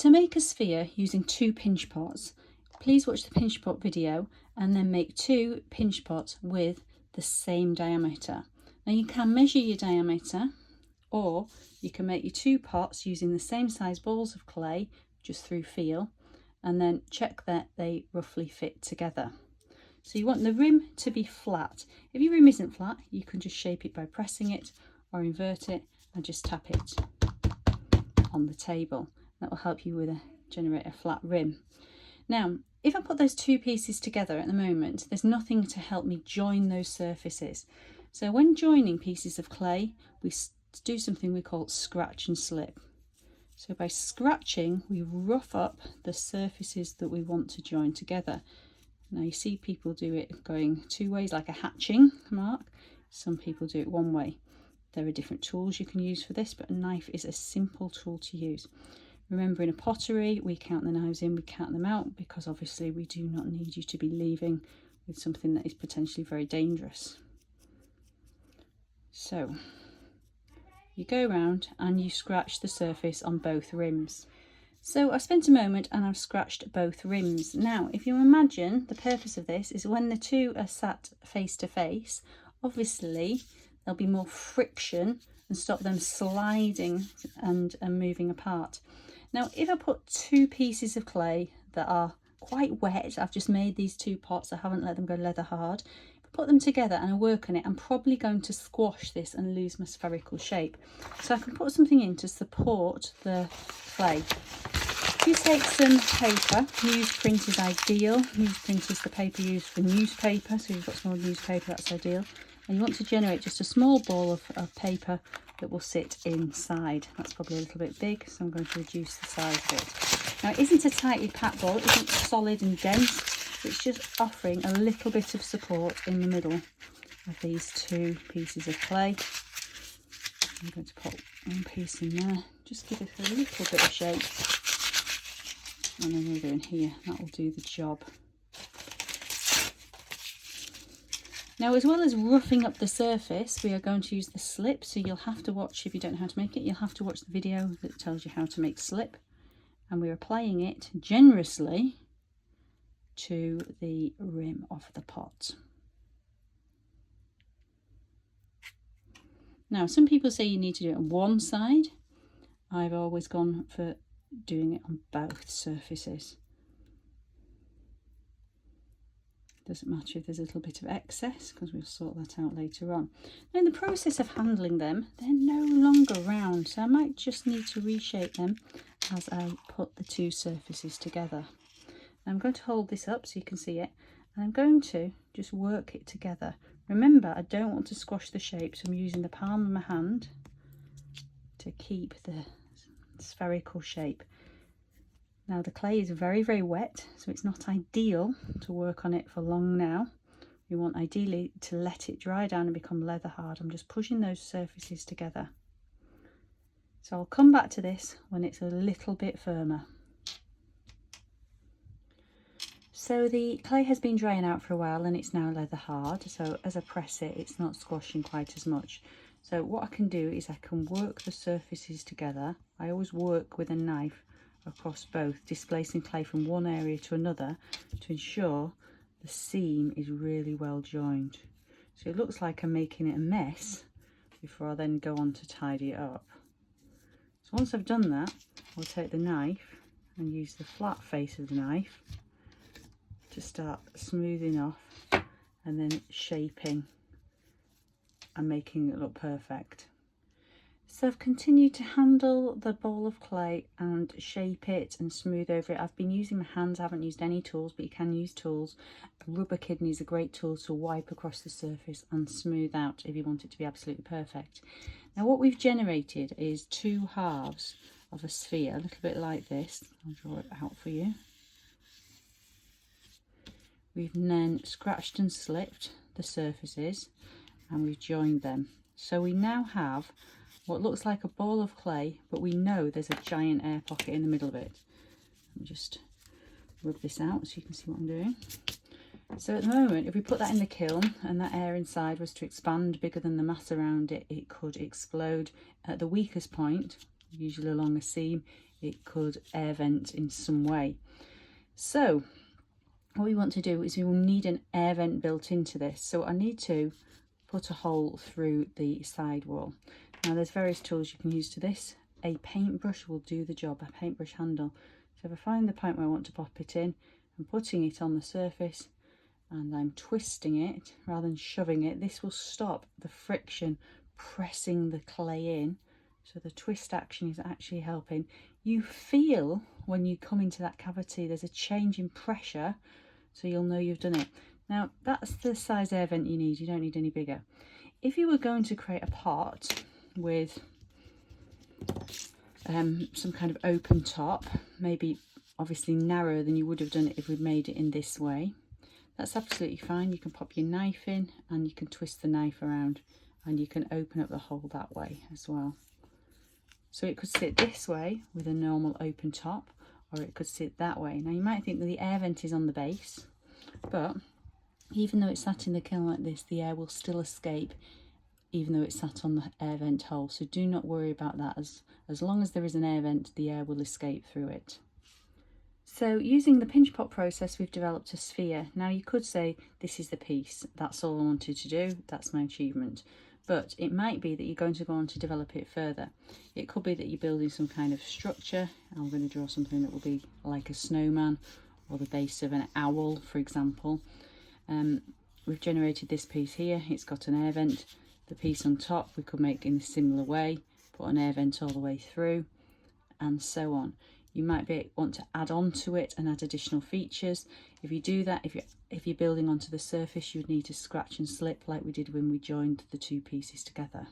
To make a sphere using 2 pinch pots, please watch the pinch pot video and then make 2 pinch pots with the same diameter. Now you can measure your diameter, or you can make your 2 pots using the same size balls of clay just through feel, and then check that they roughly fit together. So you want the rim to be flat. If your rim isn't flat, you can just shape it by pressing it or invert it and just tap it on the table. That will help you generate a flat rim. Now, if I put those 2 pieces together at the moment, there's nothing to help me join those surfaces. So when joining pieces of clay, we do something we call scratch and slip. So by scratching, we rough up the surfaces that we want to join together. Now you see people do it going 2 ways, like a hatching mark. Some people do it 1 way. There are different tools you can use for this, but a knife is a simple tool to use. Remember, in a pottery, we count the knives in, we count them out, because obviously we do not need you to be leaving with something that is potentially very dangerous. So you go around and you scratch the surface on both rims. So I spent a moment and I've scratched both rims. Now, if you imagine, the purpose of this is when the 2 are sat face to face, obviously there'll be more friction and stop them sliding and moving apart. Now, if I put 2 pieces of clay that are quite wet, I've just made these 2 pots, I haven't let them go leather hard. If I put them together and I work on it, I'm probably going to squash this and lose my spherical shape. So I can put something in to support the clay. If you take some paper, newsprint is ideal. Newsprint is the paper used for newspaper, so you've got some old newspaper, that's ideal. And you want to generate just a small ball of paper that will sit inside. That's probably a little bit big, so I'm going to reduce the size of it. Now, it isn't a tightly packed ball, it isn't solid and dense, it's just offering a little bit of support in the middle of these 2 pieces of clay. I'm going to put 1 piece in there, just give it a little bit of shape, and another in here, that will do the job. Now, as well as roughing up the surface, we are going to use the slip, so you'll have to watch, if you don't know how to make it, you'll have to watch the video that tells you how to make slip. And we're applying it generously to the rim of the pot. Now, some people say you need to do it on one side. I've always gone for doing it on both surfaces. Doesn't matter if there's a little bit of excess, because we'll sort that out later on. Now, in the process of handling them, they're no longer round, so I might just need to reshape them as I put the 2 surfaces together. I'm going to hold this up so you can see it, and I'm going to just work it together. Remember, I don't want to squash the shape, so I'm using the palm of my hand to keep the spherical shape. Now, the clay is very, very wet, so it's not ideal to work on it for long now. We want ideally to let it dry down and become leather hard. I'm just pushing those surfaces together. So I'll come back to this when it's a little bit firmer. So the clay has been drying out for a while and it's now leather hard. So as I press it, it's not squashing quite as much. So what I can do is I can work the surfaces together. I always work with a knife across both, displacing clay from one area to another to ensure the seam is really well joined. So it looks like I'm making it a mess before I then go on to tidy it up. So once I've done that, I'll take the knife and use the flat face of the knife to start smoothing off and then shaping and making it look perfect. So I've continued to handle the ball of clay and shape it and smooth over it. I've been using my hands, I haven't used any tools, but you can use tools. A rubber kidney is a great tool to wipe across the surface and smooth out if you want it to be absolutely perfect. Now what we've generated is 2 halves of a sphere, a little bit like this. I'll draw it out for you. We've then scratched and slipped the surfaces and we've joined them. So we now have what looks like a ball of clay, but we know there's a giant air pocket in the middle of it. Let me just rub this out so you can see what I'm doing. So at the moment, if we put that in the kiln and that air inside was to expand bigger than the mass around it, it could explode at the weakest point, usually along a seam. it could air vent in some way. So what we want to do is we will need an air vent built into this. So I need to put a hole through the side wall. Now there's various tools you can use to this. A paintbrush will do the job, a paintbrush handle. So if I find the point where I want to pop it in, I'm putting it on the surface and I'm twisting it rather than shoving it. This will stop the friction pressing the clay in. So the twist action is actually helping. You feel when you come into that cavity there's a change in pressure, so you'll know you've done it. Now that's the size air vent you need, you don't need any bigger. If you were going to create a pot with some kind of open top, maybe obviously narrower than you would have done it if we'd made it in this way, that's absolutely fine. You can pop your knife in and you can twist the knife around and you can open up the hole that way as well. So it could sit this way with a normal open top, or it could sit that way. Now you might think that the air vent is on the base, but even though it's sat in the kiln like this, the air will still escape even though it's sat on the air vent hole. So do not worry about that. As long as there is an air vent, the air will escape through it. So using the pinch pot process, we've developed a sphere. Now you could say this is the piece, that's all I wanted to do, that's my achievement. But it might be that you're going to go on to develop it further. It could be that you're building some kind of structure. I'm going to draw something that will be like a snowman or the base of an owl, for example. We've generated this piece here, it's got an air vent. The piece on top we could make in a similar way, put an air vent all the way through, and so on. You might want to add on to it and add additional features. If you do that, if you're building onto the surface, you would need to scratch and slip like we did when we joined the two pieces together.